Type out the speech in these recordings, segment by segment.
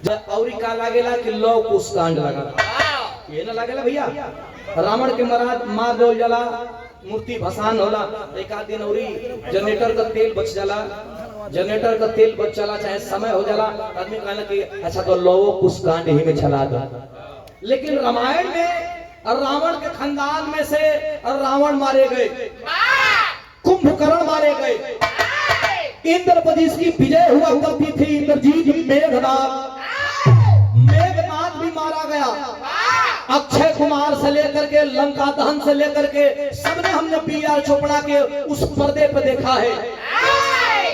और का लागेला कि लौ कुश कांड लगा ये ना लागेला भैया। रावण के महाराज मार दो जला मूर्ति भसान होला, एक आध दिन औरी जनरेटर का तेल बच जाला, जनरेटर का तेल बच चला चाहे समय हो जाला, आदमी कहना कि अच्छा तो लौ कुश कांड ही में चला दो। लेकिन रामायण में रावण के खानदान में से रावण मारे गए, कुंभकर्ण मारे गए, इंद्रपति की विजय हुआ करती थी, इंद्रजीत मेघनाथ भी मारा गया। अक्षय कुमार से लेकर के लंका दहन से लेकर के सबने हमने पी.आर. चोपड़ा के उस पर्दे पे देखा है।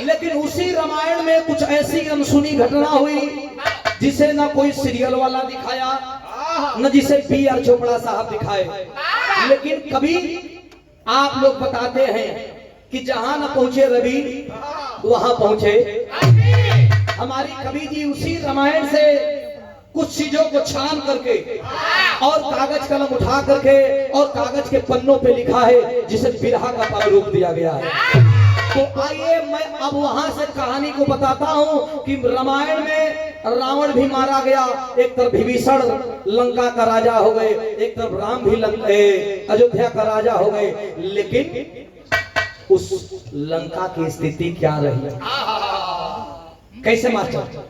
लेकिन उसी रामायण में कुछ ऐसी अनसुनी घटना हुई जिसे ना कोई सीरियल वाला दिखाया न जिसे पी.आर. चोपड़ा साहब दिखाए। लेकिन कभी आप लोग बताते हैं कि जहां न पहुंचे रवि वहां पहुंचे। हमारी कवि जी उसी रामायण से कुछ चीजों को छान करके और कागज कलम उठा करके और कागज के पन्नों पे लिखा है जिसे विरहा का प्रारूप दिया गया है। तो आइए मैं अब वहां से कहानी को बताता हूं कि रामायण में रावण भी मारा गया, एक तरफ विभीषण लंका का राजा हो गए, एक तरफ राम भी अयोध्या का राजा हो गए। लेकिन उस लंका की स्थिति क्या रही, कैसे मास्टर?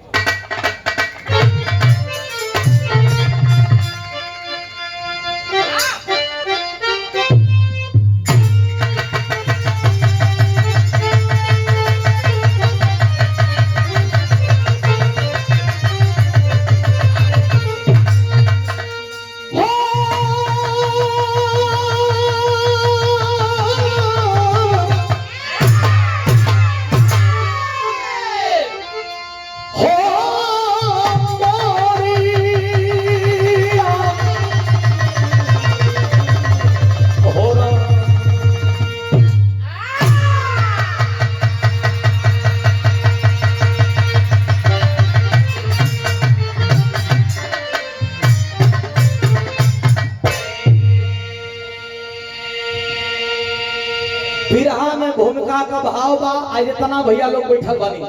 बिरहा में भूमिका का भाव बा। आज इतना भैया लोग बैठल बानी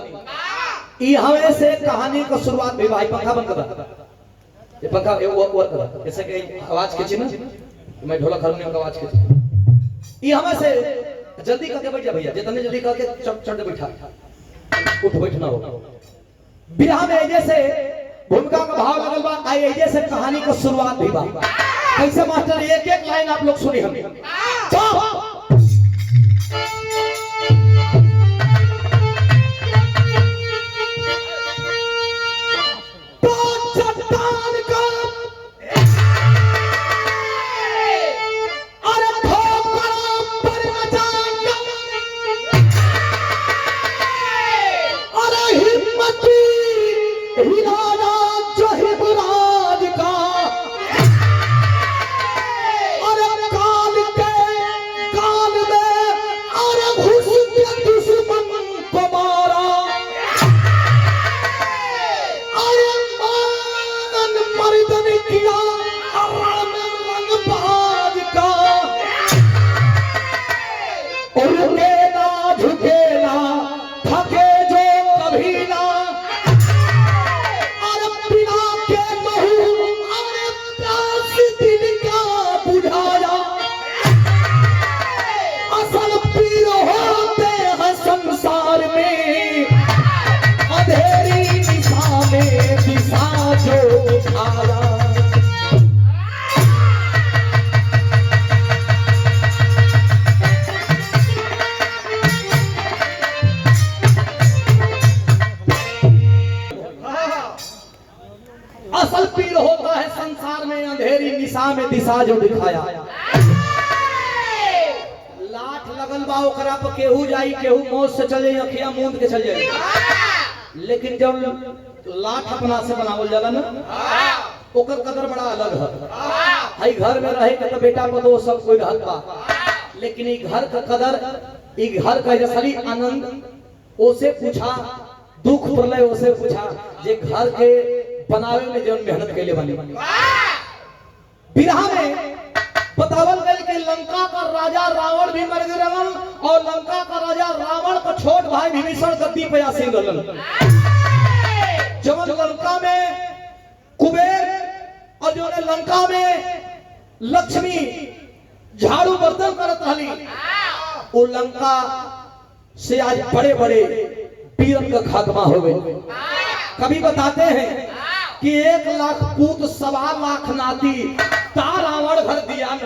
ई हमें से कहानी का शुरुआत भी भाई पंखा बंद कर, ये पंखा और कर जैसे कि आवाज खींची ना, मैं ढोलक हारमोनियम का आवाज खींची। ई हमें से जल्दी करके बैठ जा भैया, जितने जल्दी करके चढ़ बैठा, उठ बैठना हो। बिरहा में जैसे भूमिका का भाव लगल बा, आई जैसे कहानी का शुरुआत भी बा। कैसे मास्टर? एक एक लाइन आप लोग सुनी हमें। असल पीर होता है संसार में अंधेरी निशा में दिशा जो दिखाया। लाठ लगल बा ओकरा पर केहू जाई, केहू मौत से चले, अखिया मूंद के चल जाए। लेकिन जब लाठ अपना से बनावल जाला ना, ओकर कदर बड़ा अलग है। घर में रहे के तो बेटा पतो सब कोई रहत बा, लेकिन ई घर का कदर, ई घर का असली आनंद ओसे पूछा, दुख प्रलय ओसे पूछा जे घर के बनावे में जो मेहनत कैले बनी। बिरहा में बतावल गई कि लंका का राजा रावण भी मर गए और लंका का राजा रावण का छोट भाई विभीषण गद्दी पे आसीन रहलन। जब लंका में कुबेर और जो लंका में लक्ष्मी झाड़ू बर्तन करत रही, वो लंका से आज बड़े बड़े वीरन का खात्मा हो गए। कभी बताते हैं कि 1 लाख पूत 1.25 लाख नाती ता रावण भर दिया न।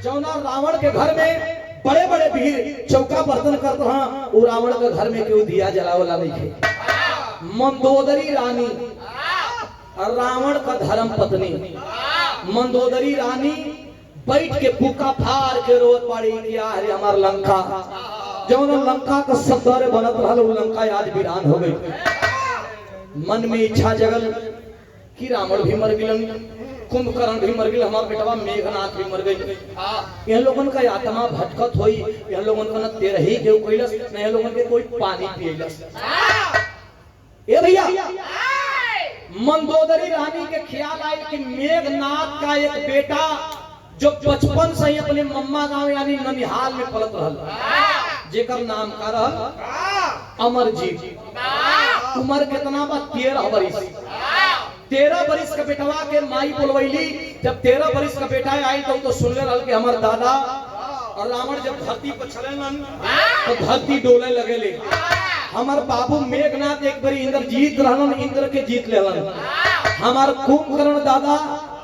जौना रावण के घर में बड़े बड़े वीर चौका बर्तन करते हैं, वो रावण के घर में क्यों दिया जलावला नहीं है। मंदोदरी रानी रावण का धर्म पत्नी, मंदोदरी रानी बैठ के फूका फाड़ के रोत पड़ी किया अरे हमार लंका, जौन लंका का सदर बनत रहल वो लंका आज वीरान हो गई। मन में इच्छा जगल कि रावण भी मर गए, कुंभकर्ण भी मर गए, हमार बेटवा मेघनाथ भी मर गई। इन लोगन का आत्मा भटकत होई, इन लोगन का न तेरह ही केहू कइलस, न इन लोगन के कोई पानी पियलस। ए भैया, मंदोदरी रानी के ख्याल आए कि मेघनाथ का एक बेटा जो बचपन से ही अपने मम्मा गांव यानी ननिहाल में पलत रहल, जेकर नाम का रहल अमरजीत। उम्र कितना बा? 13 बरिस। 13 बरिस का बेटवा के माई बोलवैली। जब 13 बरिस का बेटा आई तो सुनले रहल कि हमार दादा और रावण जब धरती पर चलेलन तो धरती डोले लगेले। हमार बाबू मेघनाथ एक बारी इंद्र जीत रहलन, इंद्र के जीत लेलन। हमार कुंभकर्ण दादा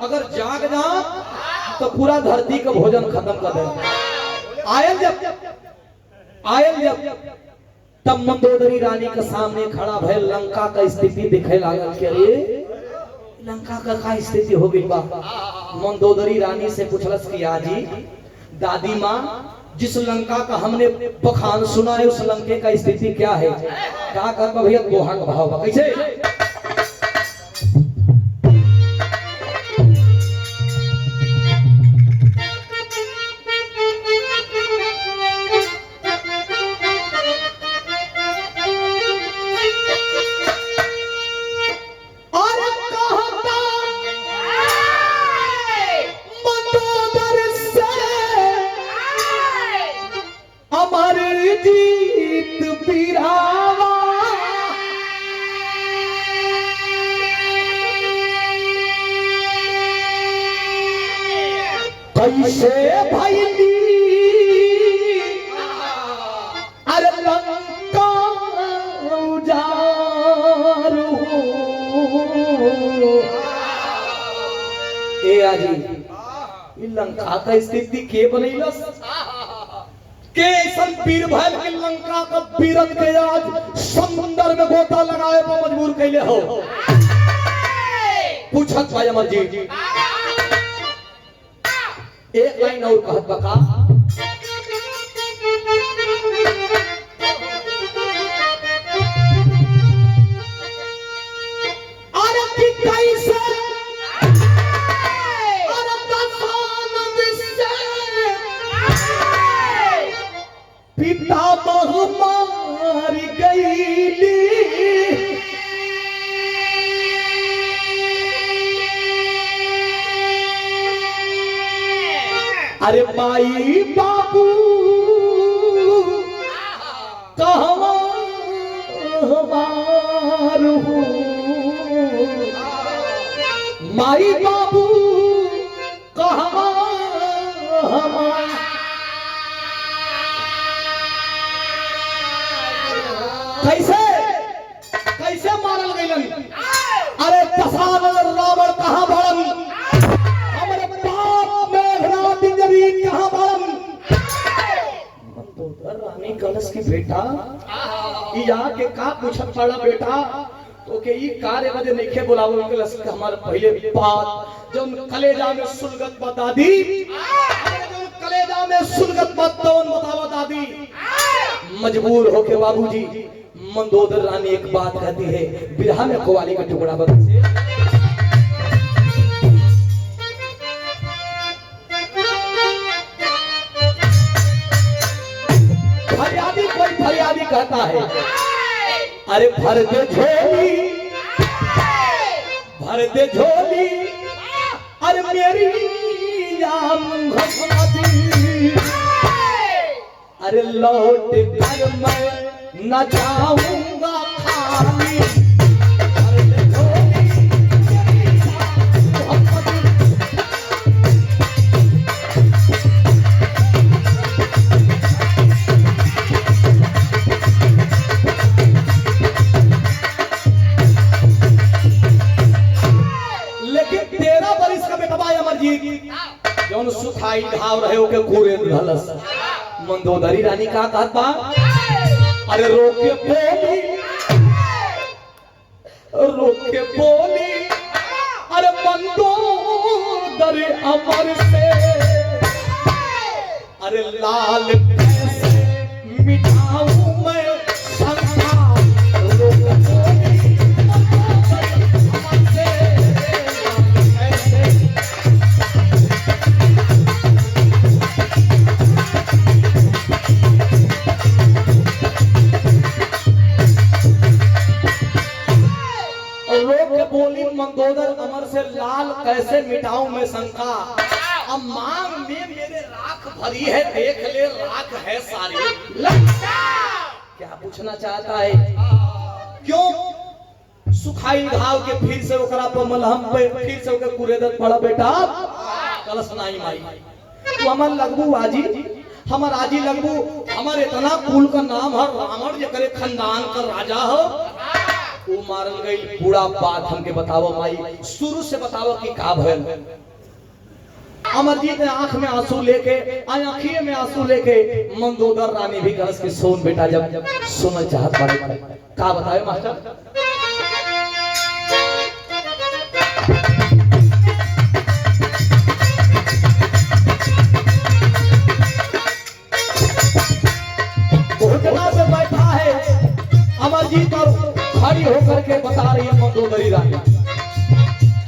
अगर जाग जा तो पूरा धरती का भोजन खत्म कर दे। आयल जब तब मंदोदरी रानी के सामने खड़ा भय लंका का स्थिति दिखे लागल कि अरे लंका का स्थिति हो गई बा। मंदोदरी रानी से पूछलस कि आजी दादी माँ, जिस लंका का हमने बखान सुना है उस लंके का स्थिति क्या है? क्या कर भैया दोहा का भाव बा कैसे? कैसे भैली अरे लंका उजारू। ए आजी लंका का स्थिति के बनैलस के ऐसन वीर भैल के लंका का वीरन के आज समुंदर में गोता लगाए पर मजबूर कैले हो? पूछत भाई अमरजीत। एक लाइन और कहत बका, अरे कि कैसे अरे दसान विषय पिता मार गईली। अरे माई बाबू कहवा हमारू, माई बाबू कहवा हमार। कैसे मारल गईलन? अरे दशानन रावण कहाँ भरन? हमारे बाप मेघनाथ इंद्रजीत कहाँ भरन? मंदोदर रानी कलश की बेटा या के का पूछत पड़ा बेटा तो के ई कार्य बदे नइखे बुलावल कलश के हमार पहले बात जौन कलेजा में सुलगत बता दी, जौन कलेजा में सुलगत बतौन बतावा दादी। मजबूर होके बाबूजी मंदोदर रानी एक बात कहती है, बिरहा में कवाली का टुकड़ा बता से फरियादी, कोई फरियादी कहता है अरे भर दे झोली, भर दे झोली अरे मेरी अरे लौट कर मैं न जाऊंगा। वाली अरे भोली लेकिन 13 बरिस का बेटवा अमरजीत जौन सुखाई घाव रहे ओके कूरे धलस मंदोदरी रानी का कहत बा अरे रोक के बोली अरे मंदोदरी अमर से अरे लाल कैसे मिटाऊं मैं शंका रोक बोली अमर से कैसे बोली मंदोदर अमर से लाल कैसे मिटाऊं मैं शंका अब मांग में मेरे राख भरी है देख ले राख है सारी क्या पूछना चाहता है क्यों सुखाई घाव के फिर से ओकरा पर मलहम पे फिर से ओके कुरेदत पड़ा बेटा कलश नहीं माई तू हमर लगबू आजी हमर आजी लगबू हमर इतना कुल का नाम है रावण जे करे खानदान का राजा हो वो मारल गई पूरा बात हमके बताओ माई शुरू से बताओ कि का भइल अमरजीत ने आंख में आंसू लेके आंखिए में आंसू लेके मंदोदर रानी भी कलश के सोन बेटा जब सुनना चाहत बारे का बताए मास्टर घुटना पे बैठा है अमरजीत और खड़ी होकर के बता रही है मंदोदरी रानी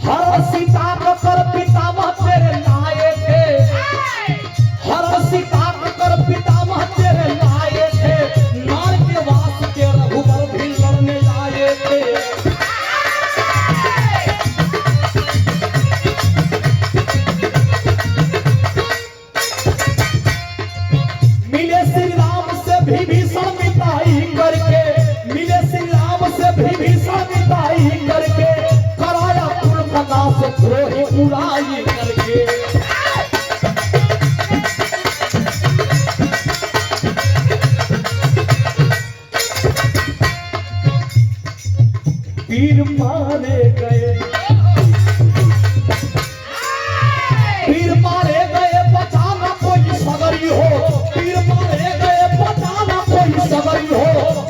हर सीता कर पितामह तेरे लाए थे हर सीता कर पितामह तेरे लाए थे नार के वास के रघुबर भी लड़ने आए थे मिले श्री राम से विभीषण मिताई करके मिले श्री राम से विभीषण मिताई करके कराया कुल का नाश द्रोही उड़ाई करके पीर मारे गए बचाना कोई सगरी हो पीर मारे गए बचाना कोई सगरी हो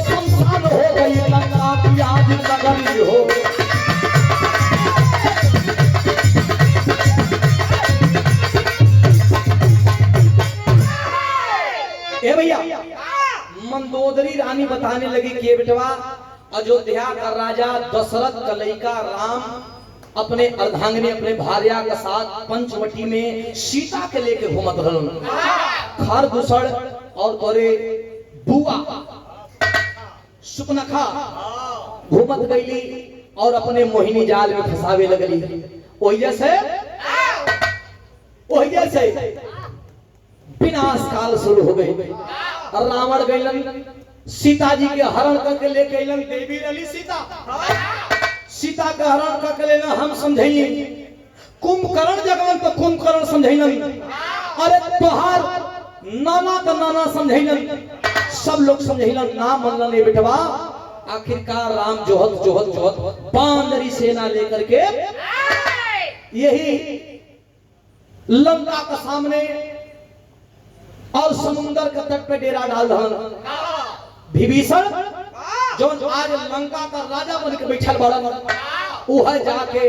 शमशान हो गई लंका की आज नगरी हो ए भैया मंदोदरी रानी बताने लगी कि बेटवा अयोध्या का राजा दशरथ का लड़का राम अपने अर्धांगिनी अपने भार्या के साथ पंचवटी में सीता के लेके घूमत रहन खर दूसर और बड़े बुआ सुपनखा घूमत गईली और अपने मोहिनी जाल में फंसावे लगली ओहिया से विनाश काल शुरू हो गई रावण गईलन सीता जी के हरण करके लेके अइलन देवी रली सीता के हरण करके लेना हम समझैली कुंभकर्ण जगवन तो कुंभकर्ण समझैलन अरे तोहार नाना का नाना समझैलन सब लोग समझैलन ना मनलन ए बेटवा आखिरकार राम जोहत बांदरी सेना लेकर के यही लंका के सामने और समुद्र के तट पे डेरा डाल दहन विभीषण जो आज लंका का राजा बन के बैठल बड़ा वह जाके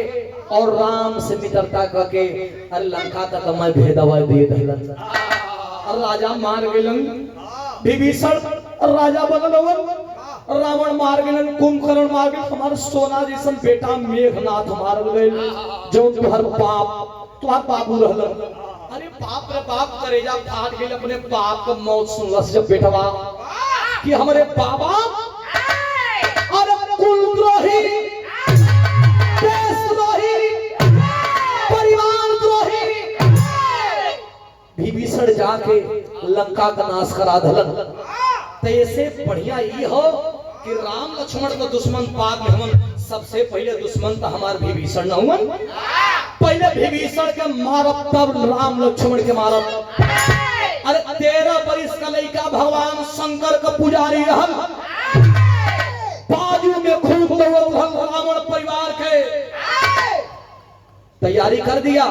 और राम से मित्रता करके अरे लंका तक मैं भेदवा दे दहलन और राजा मार गेलन विभीषण राजा बनल रावण मार गेलन कुंभकर्ण मार गेल हमार सोना जैसन बेटा मेघनाथ मारल गइल जो तुहर बाबू रहलन अरे बाप रे बाप करेजा फाट गेल अपने बाप का मौत सुनलस जब बेटवा कि हमारे बाबा अरे कुलद्रोही देशद्रोही परिवारद्रोही विभीषण जाके लंका का नाश करा धलन तो ऐसे बढ़िया ये हो कि राम लक्ष्मण का दुश्मन पाद में हमन सबसे पहले दुश्मन तो हमार विभीषण न हुआ। पहले विभीषण के मारब तब राम लक्ष्मण के मारब। अरे 13 बरिस का लड़का भगवान शंकर का पुजारी रहल, बाजू में खूब रावण परिवार के तैयारी कर दिया।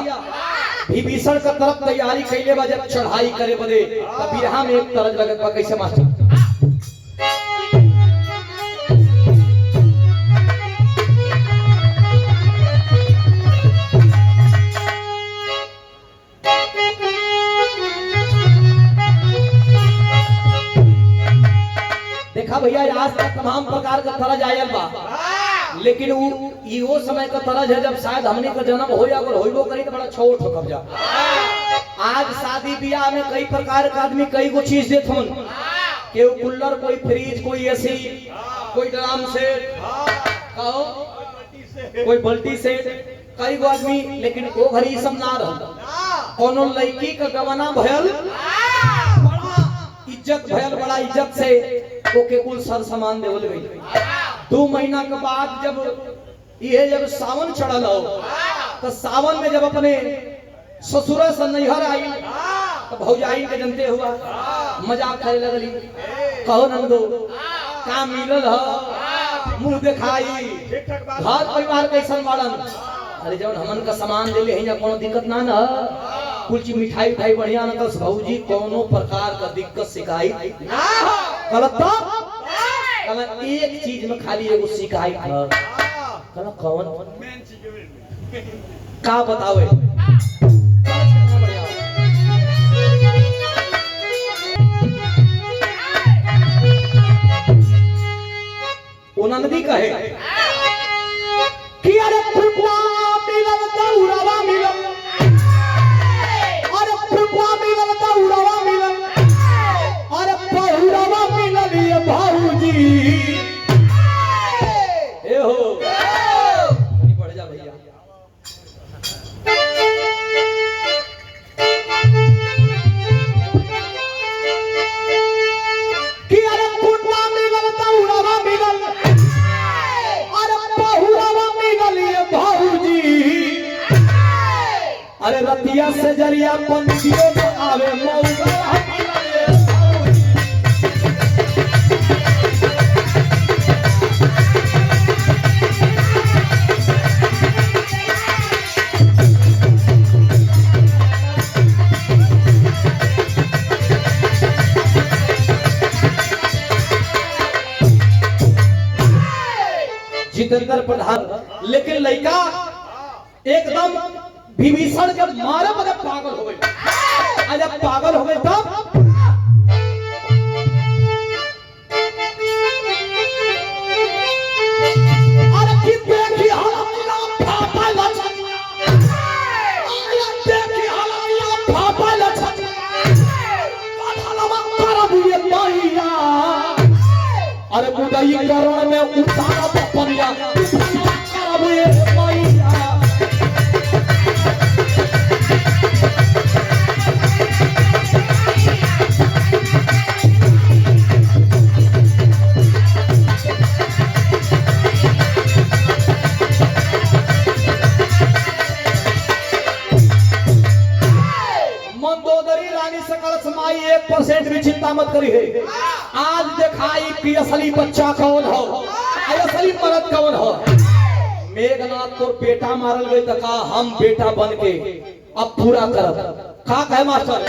विभीषण का तरफ तैयारी कैले बा, जब चढ़ाई करे बदे तब बिरहा में एक तरज लगत बा। कैसे मास्टर? देखा भैया, आज तक तमाम प्रकार का तरज आयल बा, लेकिन वो समय का तरज है जब शायद हमने का जन्म हो या अगर होइबो करी तो बड़ा छोट हो कब्जा। आज शादी ब्याह में कई प्रकार का आदमी कई को चीज देत हन, केहू कूलर, कोई फ्रिज, कोई एसी, कोई ड्राम सेट, कहो कोई बल्टी सेट, कई गो आदमी। लेकिन वो घरी सब ना रह। कोनो लड़की का गवना भयल, बड़ा इज्जत भयल, बड़ा इज्जत से ओके कुल सर सामान देवल गई। 2 महीना के बाद जब सावन चढ़ल हो, तो सावन में जब अपने ससुर से नैहर आई तो भौजाई के जनते हुआ मजाक करे लगली, कहो नंदो का मिलल हो, मुंह दिखाई, घर परिवार कैसन बाड़न। अरे जब हमन का सामान ले ले कोनो दिक्कत ना न, कुल चीज मिठाई उठाई बढ़िया न, तो भौजी कोनो प्रकार का दिक्कत शिकायत ना गलत। एक चीज में खाली एगो शिकायत है, कौन का बतावे? नंदी कहे कि अरे फुटवा मिलल दौड़वा मिलल, अरे फुटवा मिलल दौड़वा मिलल, अरे बहुरवा मिलल ये भाऊजी। ए हो बढ़ जा भैया। कि अरे फुटवा मिलल दौड़वा मिलल, अरे रतिया से जरिया पंछियों में आवे मौका। जितेंद्र प्रधान, लेकिन लड़का एकदम विभीषण के मारे बदे पागल हो गई। जब पागल हो गई तब अरे कि देखी हलमिया फाफा लछनिया, अरे देखी हलमिया फाफा लछनिया, काठलवा करबुए मैया, अरे मुदई करण में उतार पपनिया, करबुए मैया। मंदोदरी रानी सकल समाई 1% भी चिंता मत करी है। आज दिखाई कि असली बच्चा कौन हो, असली मर्द कौन हो। मेघनाथ तो बेटा मारल गई तो का हम बेटा बन के अब पूरा करब। का कहे मास्टर?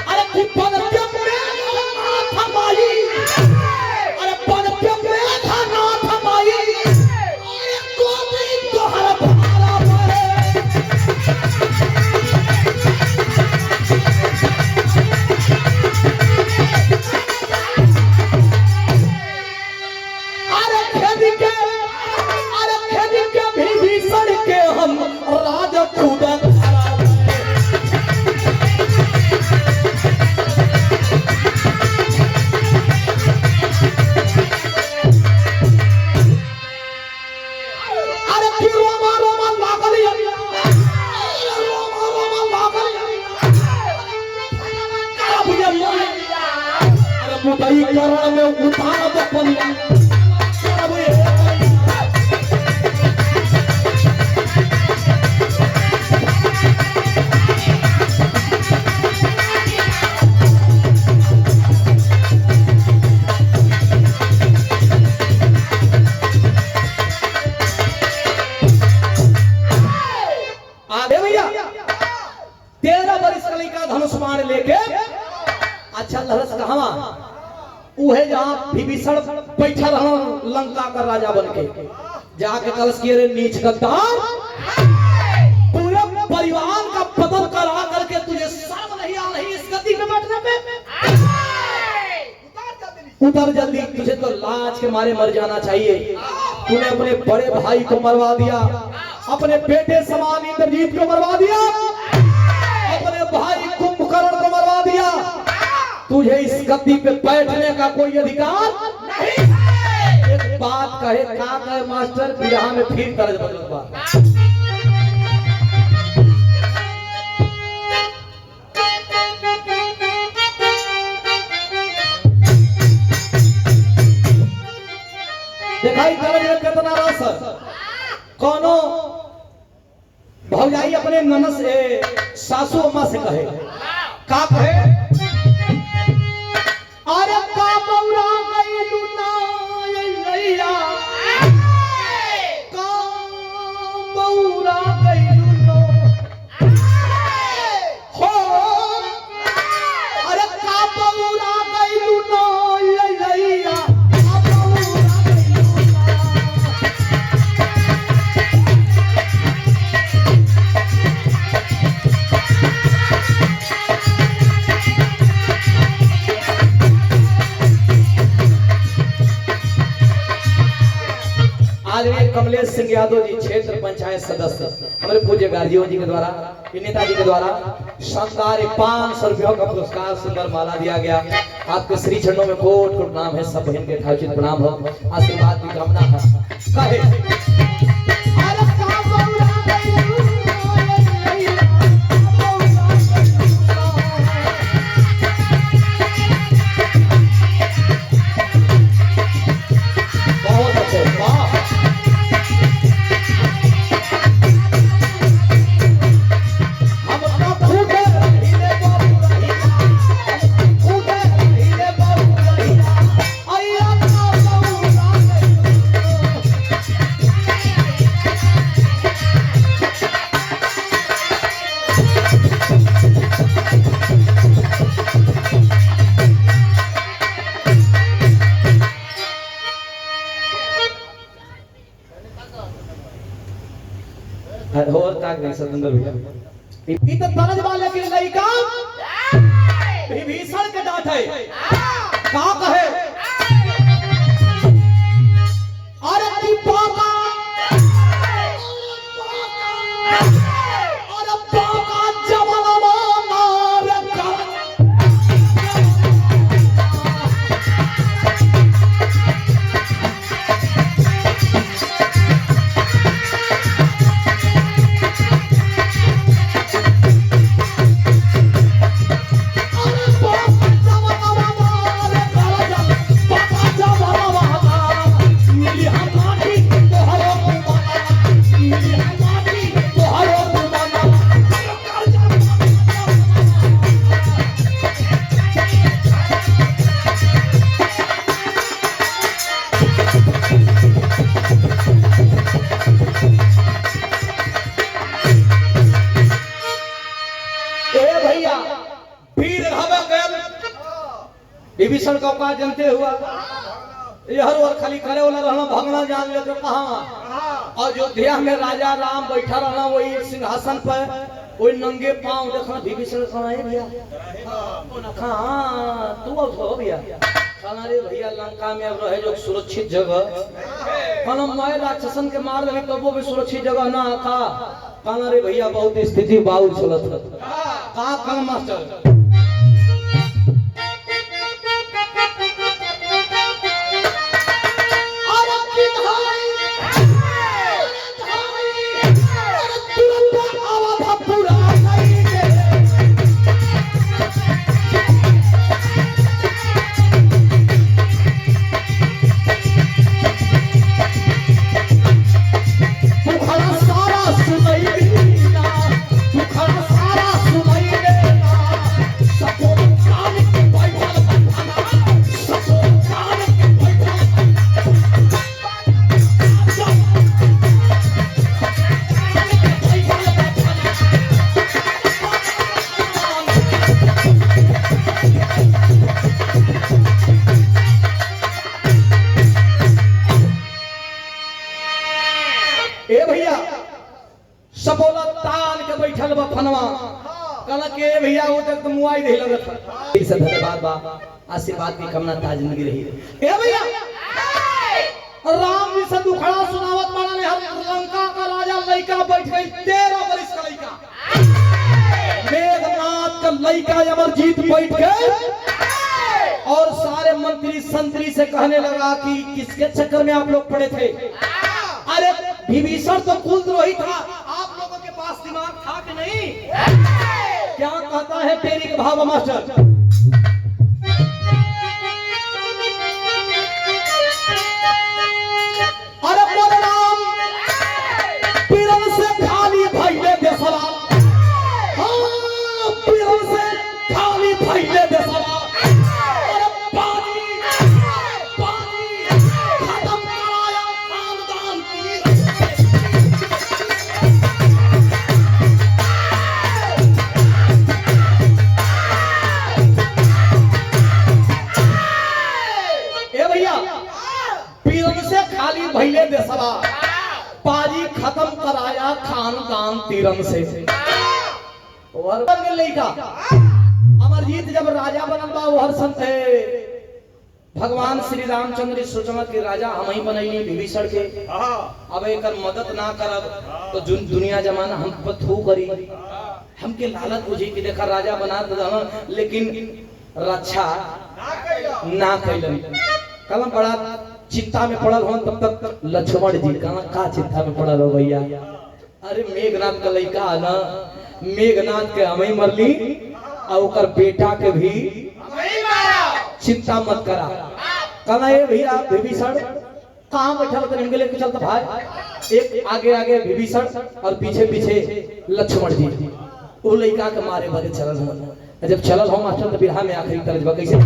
अरे कि बनते मेघनाथ हमारी, अरे बनते मेघनाथ हमारी, अरे कोई तोहरा भारा पड़े। अरे खेती के भी चरण में उतारब अपन आगे भैया 13 वर्ष का लड़का धनुष बाण लेके अच्छा लहरस कहवा उहे जहां विभीषण बैठा रहा लंका का राजा बन के जाके कलश किए रे नीच गद्दार पूरे परिवार का बदल करा करके तुझे शर्म नहीं आ रही इस गद्दी पे बैठने पे उतर जल्दी तुझे तो लाज के मारे मर जाना चाहिए तूने अपने बड़े भाई को मरवा दिया अपने बेटे समान इंद्रजीत को मरवा दिया अपने भाई कुंभकर्ण को मरवा दिया तुझे इस गद्दी पे बैठने का कोई अधिकार नहीं है। एक बात कहे क्या कहे मास्टर बिरहा में फिर दर्ज बदलवा दिखाई दर्ज में कितना रस कौनो भौजाई अपने ननद से सासू अम्मा से कहे का कहे अरे का बौरा गइलू ना लैया का बौरा गइलू नो हो अरे का बौरा गइलू नो लैया आज कमलेश सिंह यादव जी क्षेत्र पंचायत सदस्य हमारे पूज्य गार्जियों जी के द्वारा नेताजी के द्वारा शानदार 500 रुपयों का पुरस्कार सुंदर माला दिया गया आपके श्री चरणों में कोट कोट नाम है सब बहन के ठाचित प्रणाम हो आशीर्वाद की कामना है कहे और काग नहीं सतेंद्र भैया ई तो तरज वाले के लइका विभीषण के डांट है का कहे अरे की पापा अरे पापा जवाना मार का विभीषण का औकात जानते हुआ हर और खाली करे वाला रहना भगना जान ले तो कहाँ और अयोध्या में राजा राम बैठा रहना वही सिंहासन पर वही नंगे पांव देखना विभीषण कहाँ भैया कहाँ तू अब हो भैया कहना रे भैया लंका में अब रहे जो सुरक्षित जगह कहना मैं राक्षसन के मार दे तो वो भी सुरक्षित जगह ना था कहना रे भैया बहुत स्थिति बाउल चलत कहाँ कहाँ मास्टर सपोला तान के बैठल बा फनवा कहला के भैया वो तक तो मुआई नहीं लगत है। से धन्यवाद बा, आशीर्वाद की कामना ताज जिंदगी रही। ए भैया राम जी से दुखड़ा सुनावत माना ने हर लंका का राजा लइका बैठ गई 13 वर्ष का लइका, मेघनाथ का लइका अमरजीत बैठ गए और सारे मंत्री संतरी से कहने लगा कि किसके चक्कर में आप लोग पड़े थे? अरे विभीषण तो कुलद्रोही था, आप लोगों के पास दिमाग था कि नहीं? क्या कहता है तेरी का भाव मास्टर? अरे बोले राम पीरन से खाली भइले देसवा, हाँ पीरन से खाली भइले देसवा। अरे पानी पानी खत्म कराया खानदान की। ए भैया पीरन से खाली भइले देसवा, पाजी खत्म कराया खानदान तीरन से। लइका अमरजीत जब राजा बनल बा वो हर संत है भगवान श्री रामचंद्र सोचना कि राजा हम ही बनैली विभीषण के, अब एक मदद ना करब तो दुनिया जमाना हम पर थू करी, हमके लालच बुझी कि देखा राजा बना तो लेकिन रक्षा ना कैलन। कलम बड़ा चिंता में पड़ल हो तब तक लक्ष्मण जी कहा का चिंता में पड़ल हो भैया? अरे मेघनाथ का लइका है ना, मेघनाथ के हम ही मरली और ओकर बेटा के भी चिंता मत करा। कहना ये भैया विभीषण कहाँ बैठल तो इनके लेके चलता भाई, एक आगे आगे विभीषण और पीछे पीछे लक्ष्मण जी, वो लइका के मारे भरे चलल हो। जब चलल हो मास्टर तो बिरहा में आखिरी तरजबा कैसे?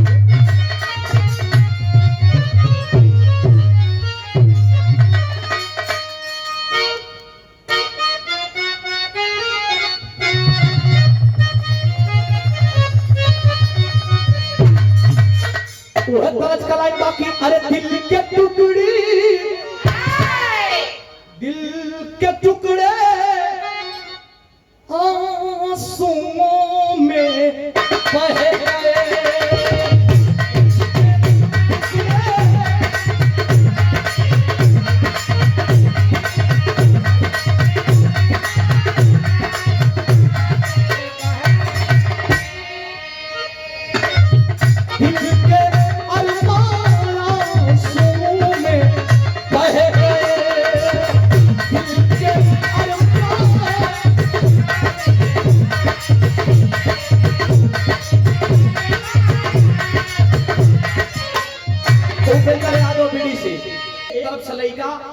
तरज का लाइन बाकी। अरे दिल के टुकड़ी दिल के टुकड़े आंसुओं में बह गए,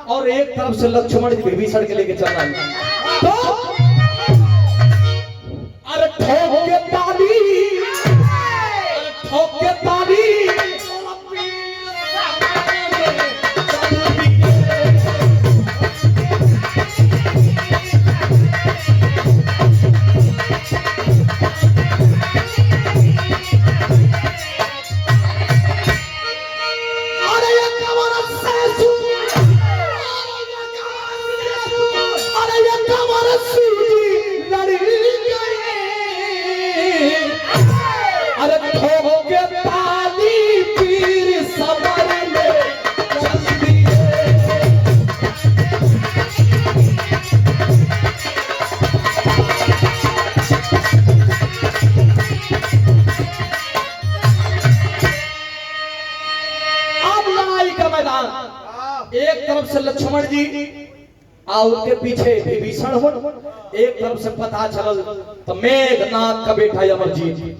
और एक तरफ से लक्ष्मण जी विभीषण के लेके चल रहा है। तो अरे ठोक के ताली, अरे ठोक के ताली, एक तरफ से लक्ष्मण जी और उनके पीछे विभीषण हो, एक तरफ से पता चलल तो मेघनाथ का बेटा अमरजीत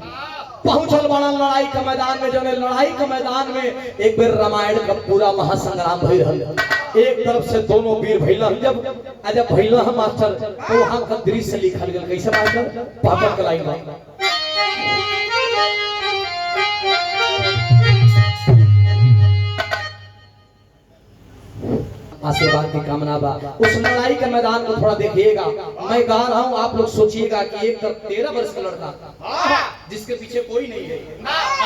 पहुंचल बड़ा लड़ाई का मैदान में। जो लड़ाई का मैदान में एक बार रामायण का पूरा महासंग्राम भई रहल। एक तरफ से दोनों वीर भैला, जब भैला हम मास्टर तो वहां का दृश्य लिखल गेल कैसे मास्टर? पापड़ के लाइन में आशीर्वाद की कामना बा। उस लड़ाई के मैदान को थोड़ा देखिएगा, मैं गा रहा हूँ, आप लोग सोचिएगा कि एक तरफ 13 वर्ष का लड़का जिसके पीछे कोई नहीं है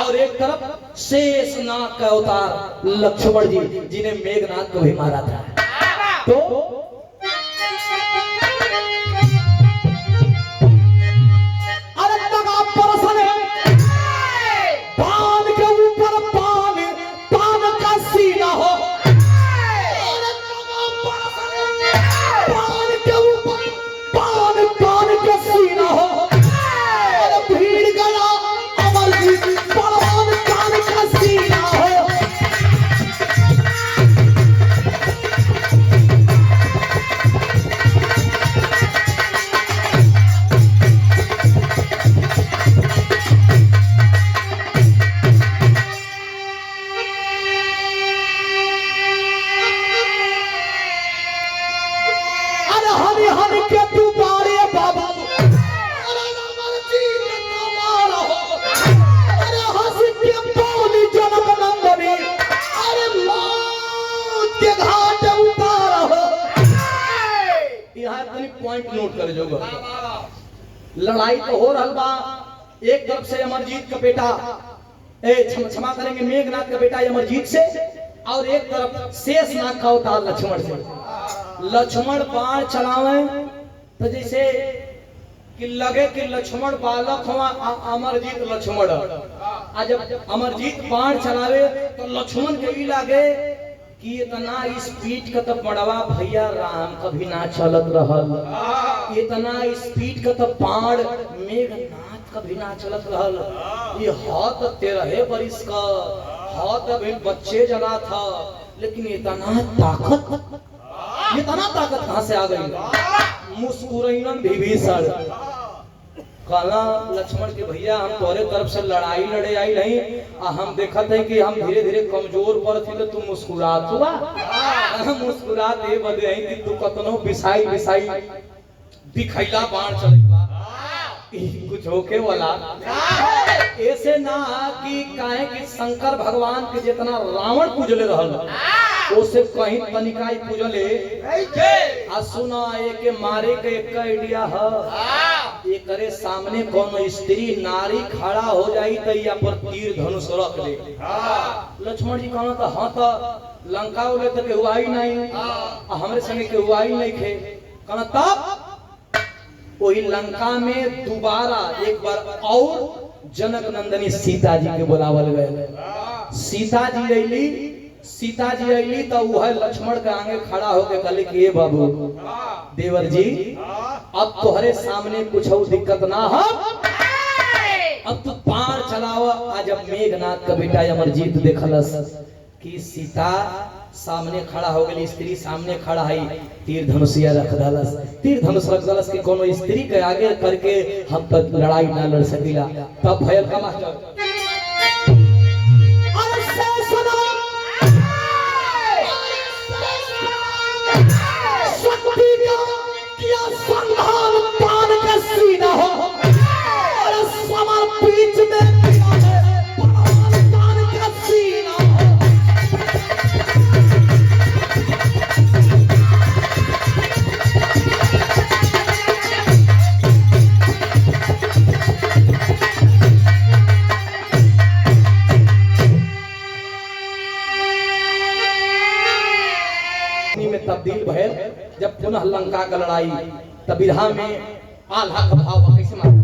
और एक तरफ शेषनाग का अवतार लक्ष्मण जी जिन्हें मेघनाथ को भी मारा था। तो पॉइंट नोट कर जोगा। लड़ाई तो हो रहा बा, एक तरफ से अमरजीत का बेटा क्षमा करेंगे मेघनाथ का बेटा अमरजीत से, और एक तरफ शेषनाग का अवतार लक्ष्मण से। लक्ष्मण बाण चलावे तो जैसे कि लगे कि लक्ष्मण बालक हुआ, अमरजीत लक्ष्मण। आज जब अमरजीत बाण चलावे तो लक्ष्मण के भी लागे कि इतना स्पीड का तब बड़वा भैया राम कभी ना चलत रहल, इतना स्पीड का तब बाण मेघनाथ कभी ना चलत रहल। ये हाथ 13 बरिस का हाथ, अभी बच्चे जना था, लेकिन इतना ताकत कहां से आ गई? मुस्कुराइनन विभीषण कहला लक्ष्मण के भैया हम तोरे तरफ से लड़ाई लड़े आई नहीं, हम देखत है कि हम धीरे धीरे कमजोर पर थी, तो तू मुस्कुरात हुआ। मुस्कुरात ये बदे है कि तू कतनो बिसाई बिखैला बाण चलैबा कुछ होके वाला ऐसे ना कि काहे कि शंकर भगवान के जितना रावण पूजले रहल ओसे कहीं तनिकाई पूजले। आ सुना एक मारे के एक आइडिया है, एकरे सामने कोनो स्त्री नारी खड़ा हो जाई त या पर तीर धनुष रख ले। लक्ष्मण जी कहना तो हां तो लंका वाले तो केहू आई नहीं, हमरे संगे केहू आई नहीं खे। कहना तब वही लंका में दोबारा एक बार और जनक नंदनी सीता जी के बुलावल गए। सीता जी अली तो वह लक्ष्मण के आगे खड़ा होके कहले कि ये बाबू देवर जी अब तुम्हारे सामने कुछ दिक्कत ना हो, अब तू बाण चलाओ। आज अब मेघनाथ का बेटा अमरजीत देखलस कि सीता सामने खड़ा हो गई, स्त्री सामने खड़ा है, तीर धनुषिया रख दलस। तीर धनुष रख दलस कि कोनो स्त्री के आगे करके हम तक लड़ाई ना लड़ सकीला। तब भयल का मास्टर तब्दील भयल। जब पुनः लंका का लड़ाई तब विधा में आल्हा का भाव कैसे मार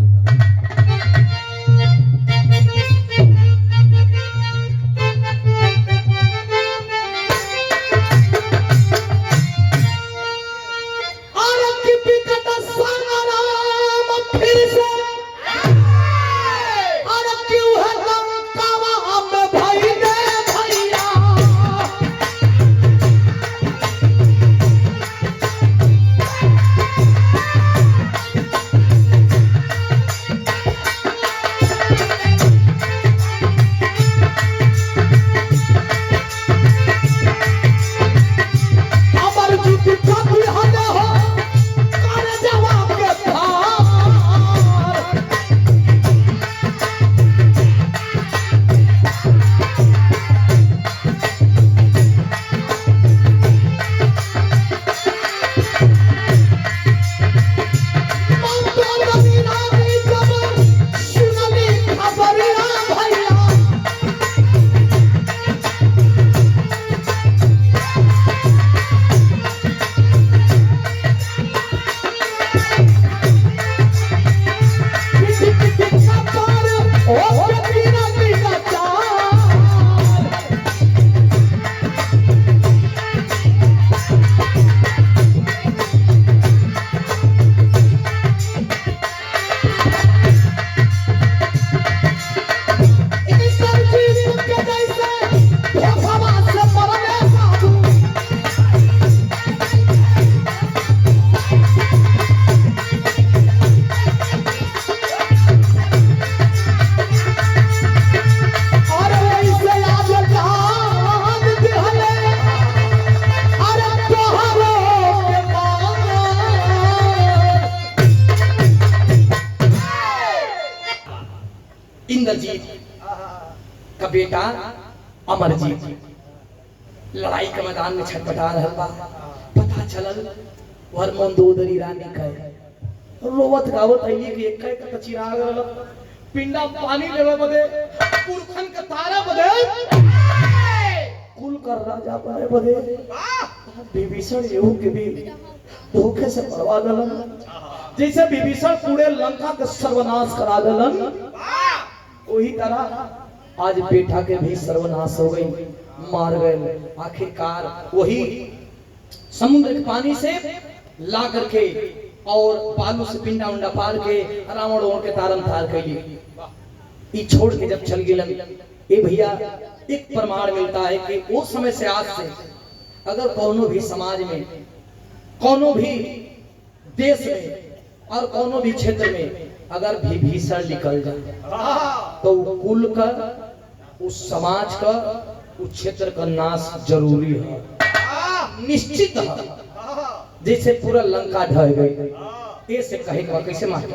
इंद्रजीत का बेटा अमरजीत लड़ाई के मैदान में छटपटा रहा बा। पता चलल वर मंदोदरी रानी कहे रोवत गावत आइए कि एक का चिराग पिंडा पानी लेवे बदे पुरखन के तारा बदे कुल कर राजा बने बदे विभीषण एहू के भी धोखे से परवा दलन जैसे विभीषण पूरे लंका के सर्वनाश करा दलन वही तरह आज बेटा के भी सर्वनाश हो गई मार गए आखिरकार वही समुद्र के पानी से ला करके और बालू से पिंडा उंडा पार के रावण और के तारन तार कैली ई छोड़ के जब चल गेलन ए भैया एक प्रमाण मिलता है कि उस समय से आज से अगर कोनो भी समाज में कोनो भी देश में और कोनो भी क्षेत्र में अगर विभीषण निकल जाए तो कुल का उस समाज का उस क्षेत्र का नाश जरूरी है निश्चित है जैसे पूरा लंका ढह गई ऐसे कहे का कैसे मार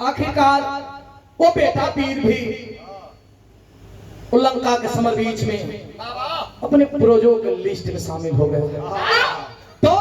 आखिरकार वो बेटा पीर भी लंका के समर बीच में अपने पूर्वजों के लिस्ट में शामिल हो गए तो